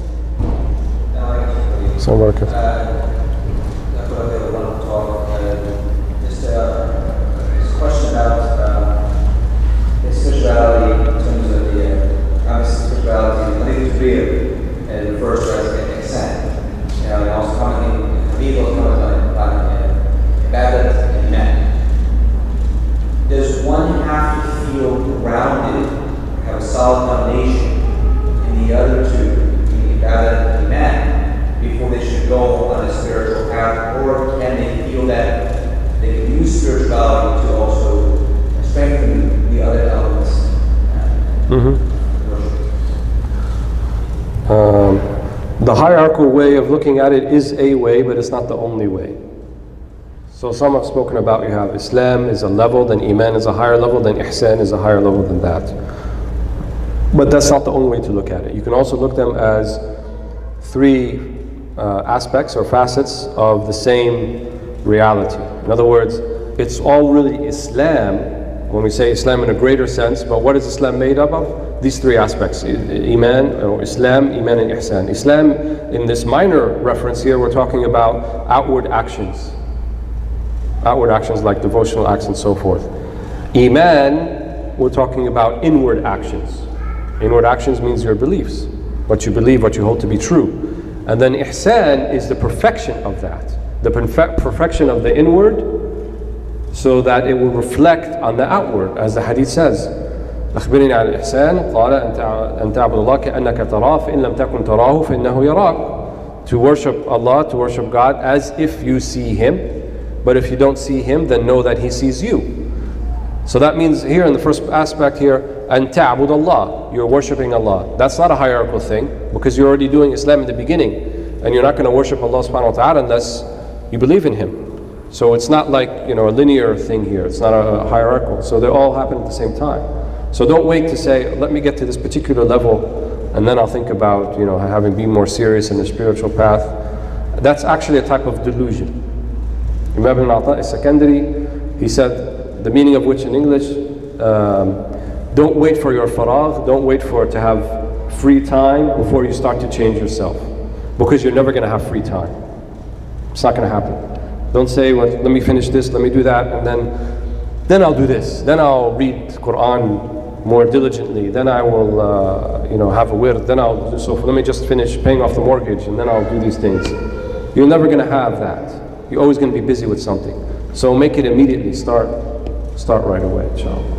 So, question about spirituality in terms of the obviously spirituality, I think it's real, and it refers to as ihsan. And also commenting, people comment on ibadat and iman. Does one have to feel grounded, have a solid foundation in the other two, in ibadat and iman, before they should go on a spiritual path, or can they feel that they can use spirituality to also strengthen the other elements? The hierarchical way of looking at it is a way, but it's not the only way. So some have spoken about, you have Islam is a level, then Iman is a higher level, then Ihsan is a higher level than that. But that's not the only way to look at it. You can also look at them as three aspects or facets of the same reality. In other words, it's all really Islam when we say Islam in a greater sense. But what is Islam made up of? These three aspects: Iman, or Islam, Iman, and Ihsan. Islam, in this minor reference here, we're talking about outward actions. Outward actions like devotional acts and so forth. Iman, we're talking about inward actions. Inward actions means your beliefs, what you believe, what you hold to be true. And then Ihsan is the perfection of that, the perfection of the inward, so that it will reflect on the outward, as the hadith says. أخبرني عن الإحسان قال أن تعبد الله كأنك تراه فإن لم تكن تراه فإنه يراك. To worship Allah, to worship God as if you see Him, but if you don't see Him, then know that He sees you. So that means here in the first aspect here, أن تعبد الله, you're worshiping Allah. That's not a hierarchical thing, because you're already doing Islam in the beginning, and you're not going to worship Allah subhanahu wa ta'ala unless you believe in Him. So it's not like, a linear thing here. It's not a hierarchical. So they all happen at the same time. So don't wait to say, let me get to this particular level, and then I'll think about, having been more serious in the spiritual path. That's actually a type of delusion. Imam ibn Ata al-Sakandari, he said, the meaning of which in English, don't wait for your faragh, don't wait for it to have free time before you start to change yourself. Because you're never going to have free time. It's not going to happen. Don't say, well, let me finish this, let me do that, and then I'll do this. Then I'll read Quran more diligently. Then I will, have a wird. Then I'll do so. Let me just finish paying off the mortgage, and then I'll do these things. You're never going to have that. You're always going to be busy with something. So make it immediately. Start right away, inshallah.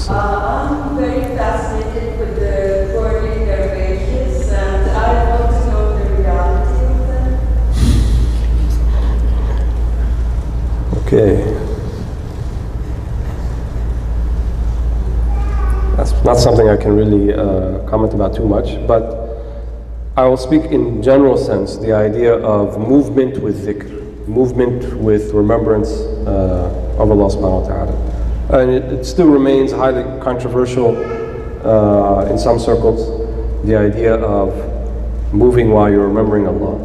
I'm very fascinated with the quarterly dervishes, and I want to know the reality of them. Okay. That's not something I can really comment about too much, but I will speak in general sense, the idea of movement with dhikr, movement with remembrance of Allah subhanahu wa ta'ala. And it still remains highly controversial in some circles, the idea of moving while you're remembering Allah.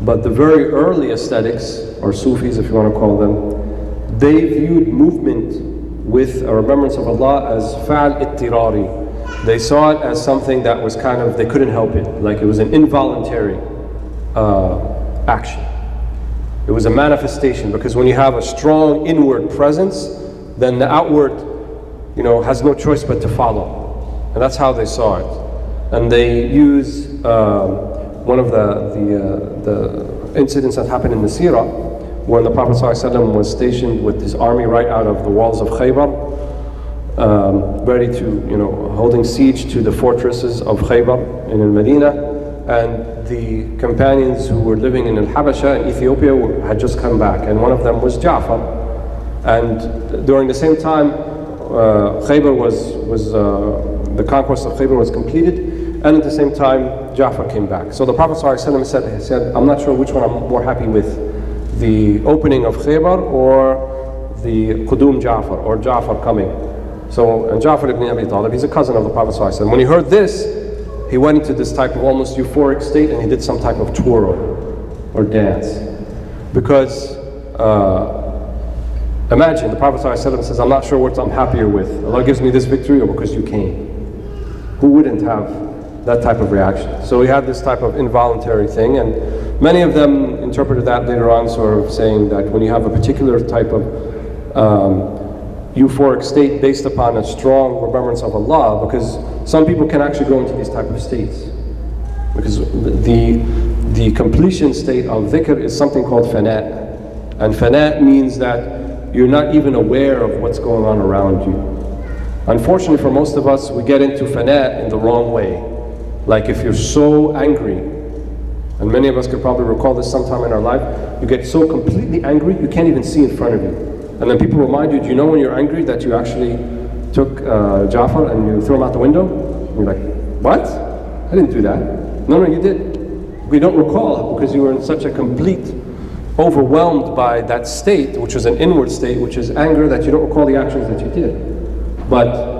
But the very early ascetics, or Sufis if you want to call them, they viewed movement with a remembrance of Allah as fa'al ittirari. They saw it as something that was kind of, they couldn't help it, like it was an involuntary action. It was a manifestation, because when you have a strong inward presence, then the outward, has no choice but to follow. And that's how they saw it. And they use one of the incidents that happened in the Seerah, when the Prophet ﷺ was stationed with his army right out of the walls of Khaybar, ready to, holding siege to the fortresses of Khaybar in Al-Medina. And the companions who were living in Al-Habasha in Ethiopia had just come back, and one of them was Ja'far. And during the same time, Khaybar the conquest of Khaybar was completed, and at the same time, Ja'far came back. So the Prophet ﷺ said, I'm not sure which one I'm more happy with, the opening of Khaybar or the Qudum Ja'far, or Ja'far coming. So, and Ja'far ibn Abi Talib, he's a cousin of the Prophet ﷺ. When he heard this, he went into this type of almost euphoric state, and he did some type of twirl or dance. Because imagine the Prophet ﷺ says, I'm not sure what I'm happier with. Allah gives me this victory, or because you came. Who wouldn't have that type of reaction? So he had this type of involuntary thing, and many of them interpreted that later on, sort of saying that when you have a particular type of euphoric state based upon a strong remembrance of Allah, because some people can actually go into these type of states. Because the completion state of dhikr is something called fana'. And fana' means that you're not even aware of what's going on around you. Unfortunately for most of us, we get into fana' in the wrong way. Like if you're so angry, and many of us could probably recall this sometime in our life, you get so completely angry, you can't even see in front of you. And then people remind you, do you know when you're angry that you actually took Ja'far and you threw him out the window? And you're like, what? I didn't do that. No, you did. We don't recall because you were in such a complete, overwhelmed by that state, which was an inward state, which is anger, that you don't recall the actions that you did. But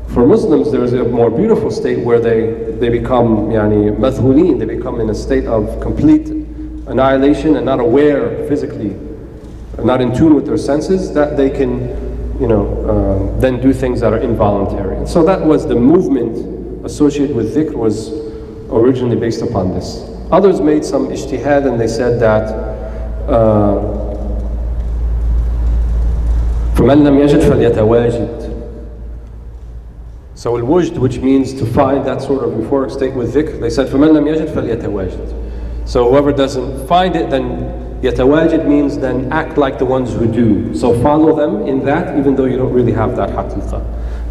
for Muslims, there is a more beautiful state where they become they become in a state of complete annihilation and not aware physically not in tune with their senses, that they can, then do things that are involuntary. And so that was the movement associated with dhikr, was originally based upon this. Others made some ijtihad and they said that فَمَنْ لَمْ يَجِدْ فَلْيَتَوَاجِدْ. So al-wujd, which means to find that sort of euphoric state with dhikr, they said فَمَنْ لَمْ يَجِدْ فَلْيَتَوَاجِدْ. So whoever doesn't find it, then yatawajid means then act like the ones who do. So follow them in that, even though you don't really have that haqiqah.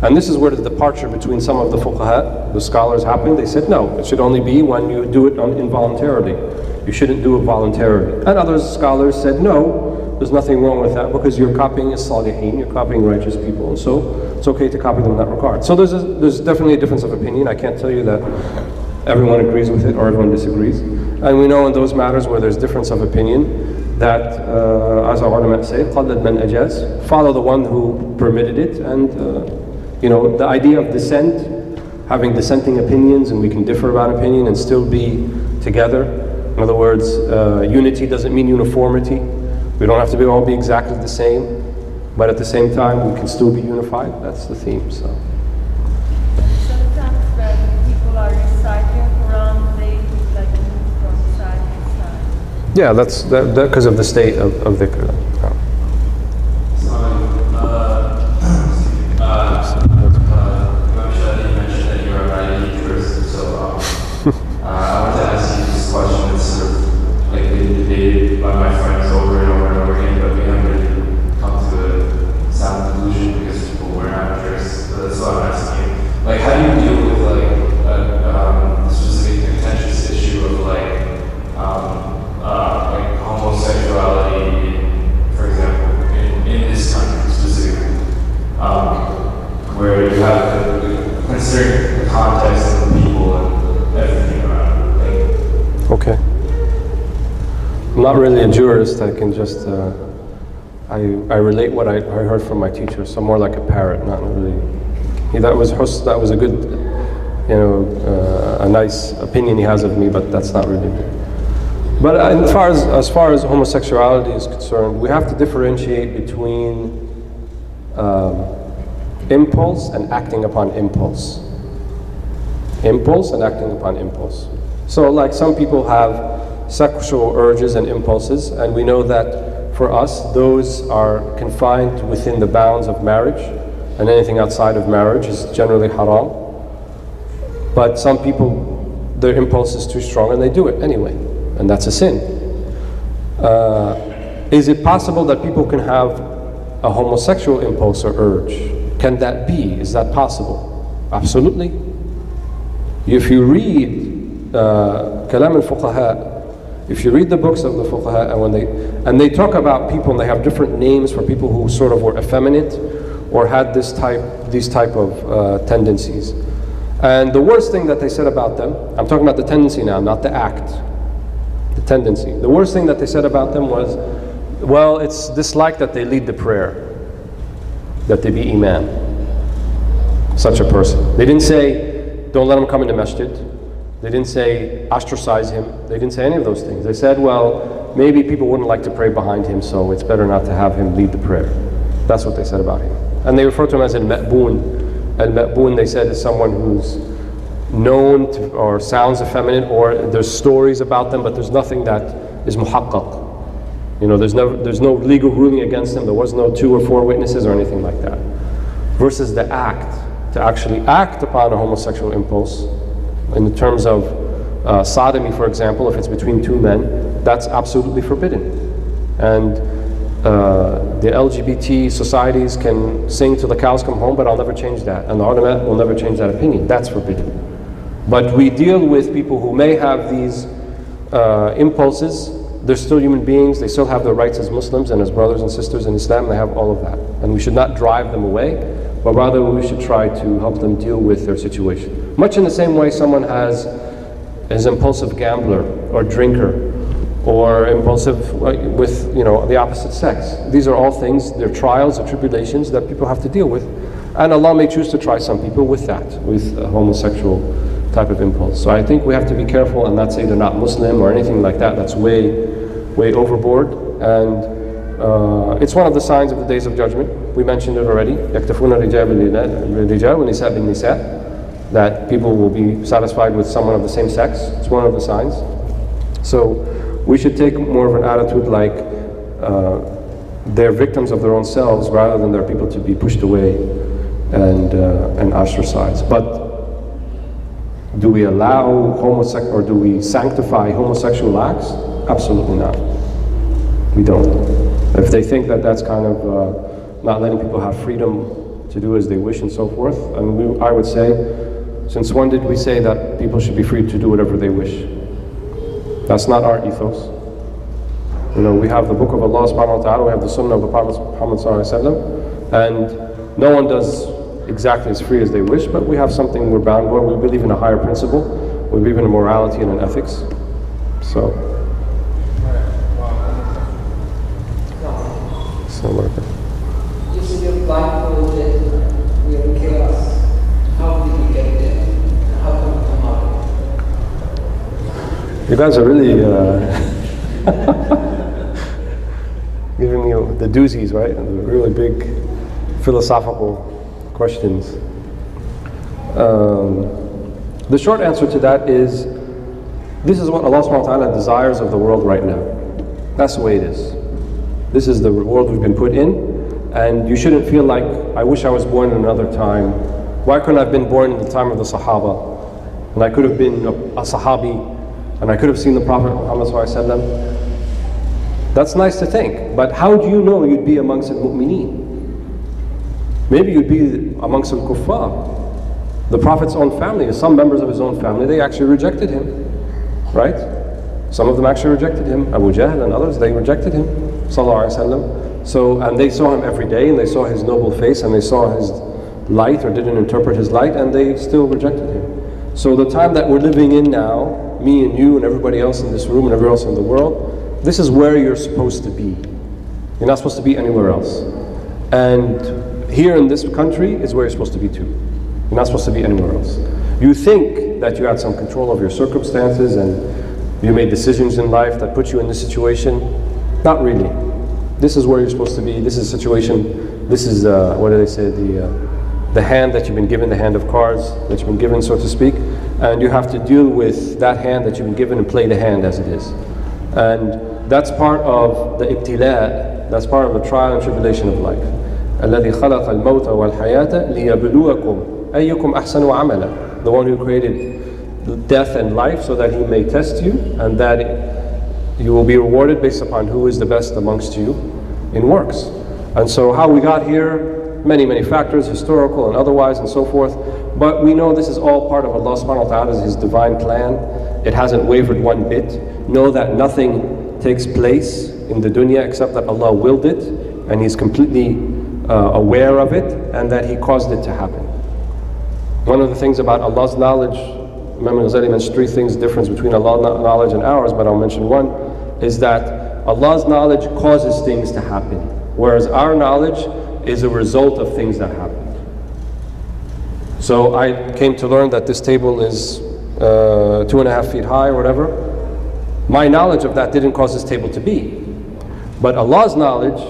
And this is where the departure between some of the fuqaha, the scholars, happened. They said no, it should only be when you do it involuntarily. You shouldn't do it voluntarily. And other scholars said no, there's nothing wrong with that because you're copying as-salihin, you're copying righteous people, and so it's okay to copy them in that regard. So there's definitely a difference of opinion. I can't tell you that everyone agrees with it or everyone disagrees. And we know in those matters where there's difference of opinion that, as our ulama say, قَلَّدْ مَنْ أَجَازْ, follow the one who permitted it. And the idea of dissent, having dissenting opinions, and we can differ about opinion and still be together. In other words, unity doesn't mean uniformity. We don't have to all be exactly the same, but at the same time we can still be unified. That's the theme. So. Sometimes when people are reciting Quran, they like move from side to side. Yeah, that's because of the state of dhikr. Yeah. I wanted to ask you this question. It's sort of like been debated by my friends over and over and over again, but we haven't really come to a sound conclusion because people were not jurists. So that's why I'm asking you. Like, how do you deal with the specific contentious issue of like homosexuality, for example, in this country specifically, where you have to consider the context of the people and everything around it. Okay. I'm not really a jurist. I can just I relate what I heard from my teacher. So more like a parrot, not really. That was a good, a nice opinion he has of me, but that's not really me. But as far as homosexuality is concerned, we have to differentiate between impulse and acting upon impulse. Impulse and acting upon impulse. So like some people have sexual urges and impulses, and we know that for us those are confined within the bounds of marriage, and anything outside of marriage is generally haram. But some people, their impulse is too strong and they do it anyway, and that's a sin. Is it possible that people can have a homosexual impulse or urge? Can that be? Is that possible? Absolutely. If you read Kalam al-Fuqaha, if you read the books of the Fuqaha, and they talk about people, and they have different names for people who sort of were effeminate or had these type of tendencies. And the worst thing that they said about them, I'm talking about the tendency now, not the act, the tendency. The worst thing that they said about them was, well, it's disliked that they lead the prayer, that they be imam, such a person. They didn't say, don't let him come into masjid. They didn't say, ostracize him. They didn't say any of those things. They said, well, maybe people wouldn't like to pray behind him, so it's better not to have him lead the prayer. That's what they said about him. And they refer to him as al-ma'boon. Al-ma'boon, they said, is someone who's known to, or sounds effeminate, or there's stories about them, but there's nothing that is muhaqqaq. There's no legal ruling against them. There was no 2 or 4 witnesses or anything like that. Versus the act, to actually act upon a homosexual impulse, in terms of sodomy, for example, if it's between 2 men, that's absolutely forbidden. And the LGBT societies can sing till the cows come home, but I'll never change that. And the ulama will never change that opinion. That's forbidden. But we deal with people who may have these impulses. They're still human beings. They still have their rights as Muslims and as brothers and sisters in Islam. They have all of that. And we should not drive them away, but rather we should try to help them deal with their situation. Much in the same way someone is impulsive gambler or drinker, or impulsive with the opposite sex. These are all things, they're trials or tribulations that people have to deal with. And Allah may choose to try some people with that, with a homosexual type of impulse. So I think we have to be careful and not say they're not Muslim or anything like that. That's way overboard. And It's one of the signs of the days of judgment. We mentioned it already. يَكْتَفُونَ الرِّجَالُ بِالرِّجَالِ وَالنِّسَاء بِالنِّسَاء. That people will be satisfied with someone of the same sex. It's one of the signs. So we should take more of an attitude like they're victims of their own selves rather than they're people to be pushed away and ostracized. But do we allow or do we sanctify homosexual acts? Absolutely not. We don't. If they think that that's kind of not letting people have freedom to do as they wish and so forth, and I would say, since when did we say that people should be free to do whatever they wish? That's not our ethos. You know, we have the book of Allah subhanahu wa ta'ala, we have the sunnah of the Prophet Muhammad sallallahu alaihi wasallam, and no one does exactly as free as they wish, but we have something we're bound by. We believe in a higher principle. We believe in a morality and an ethics. So. You said you're blindfolded, we are in chaos. How did we get there? And how can we come out of it? You guys are really giving me the doozies, right? The really big philosophical questions. The short answer to that is, this is what Allah subhanahu wa ta'ala desires of the world right now. That's the way it is. This is the world we've been put in, and you shouldn't feel like, I wish I was born in another time. Why couldn't I have been born in the time of the Sahaba? And I could have been a Sahabi, and I could have seen the Prophet Muhammad sallallahu alaihi wasallam. That's nice to think, but how do you know you'd be amongst the mu'mineen? Maybe you'd be amongst the kuffar. The Prophet's own family, some members of his own family, they actually rejected him, right? Some of them actually rejected him. Abu Jahl and others, they rejected him, sallallahu alaihi wasallam. So, and they saw him every day, and they saw his noble face, and they saw his light, or didn't interpret his light, and they still rejected him. So the time that we're living in now, me and you and everybody else in this room and everywhere else in the world, this is where you're supposed to be. You're not supposed to be anywhere else. And here in this country is where you're supposed to be too. You're not supposed to be anywhere else. You think that you had some control of your circumstances and you made decisions in life that put you in this situation. Not really. This is where you're supposed to be. This is a situation, this is, what do they say, the hand that you've been given, the hand of cards that you've been given, so to speak. And you have to deal with that hand that you've been given and play the hand as it is. And that's part of the ibtila', that's part of the trial and tribulation of life. الذي خلق الموت والحياة ليبلوكم أيكم أحسن عملا. The one who created death and life so that he may test you, and that you will be rewarded based upon who is the best amongst you in works. And so how we got here, many factors, historical and otherwise and so forth, but we know this is all part of Allah subhanahu wa ta'ala, His divine plan. It hasn't wavered one bit. Know that nothing takes place in the dunya except that Allah willed it, and He's completely aware of it, and that He caused it to happen. One of the things about Allah's knowledge, Imam Ghazali mentioned three things, difference between Allah's knowledge and ours, but I'll mention one, is that Allah's knowledge causes things to happen, whereas our knowledge is a result of things that happened. So I came to learn that this table is 2.5 feet high or whatever. My knowledge of that didn't cause this table to be, but Allah's knowledge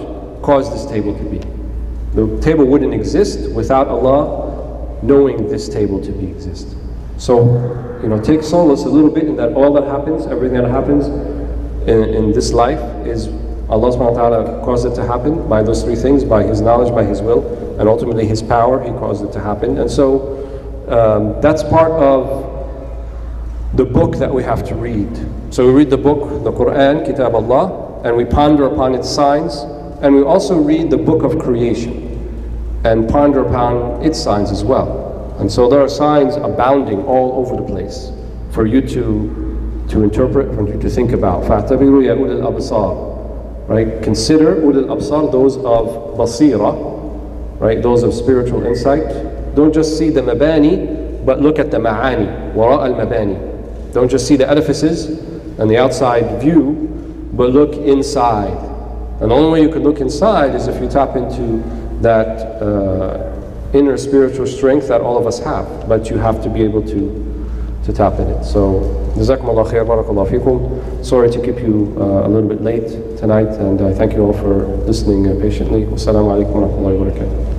caused this table to be. The table wouldn't exist without Allah knowing this table to be exist. So, take solace a little bit in that all that happens, everything that happens in this life is Allah subhanahu wa ta'ala caused it to happen by those three things, by His knowledge, by His will, and ultimately His power, He caused it to happen. And so that's part of the book that we have to read. So we read the book, the Quran, Kitab Allah, and we ponder upon its signs, and we also read the book of creation and ponder upon its signs as well. And so there are signs abounding all over the place for you to interpret, for you to think about. فَاعْتَبِرُوا يَا أُولِي الْأَبْصَارِ. Right? Consider ulil absar, those of basira, right? Those of spiritual insight. Don't just see the mabani, but look at the ma'ani, wara al-mabani. Don't just see the edifices and the outside view, but look inside. And the only way you can look inside is if you tap into that inner spiritual strength that all of us have, but you have to be able to tap in it. So Jazakumullah khair, barakallahu feekum. Sorry to keep you a little bit late tonight, and I thank you all for listening patiently. Wassalamu alaikum wa rahmatullahi wa barakatuh.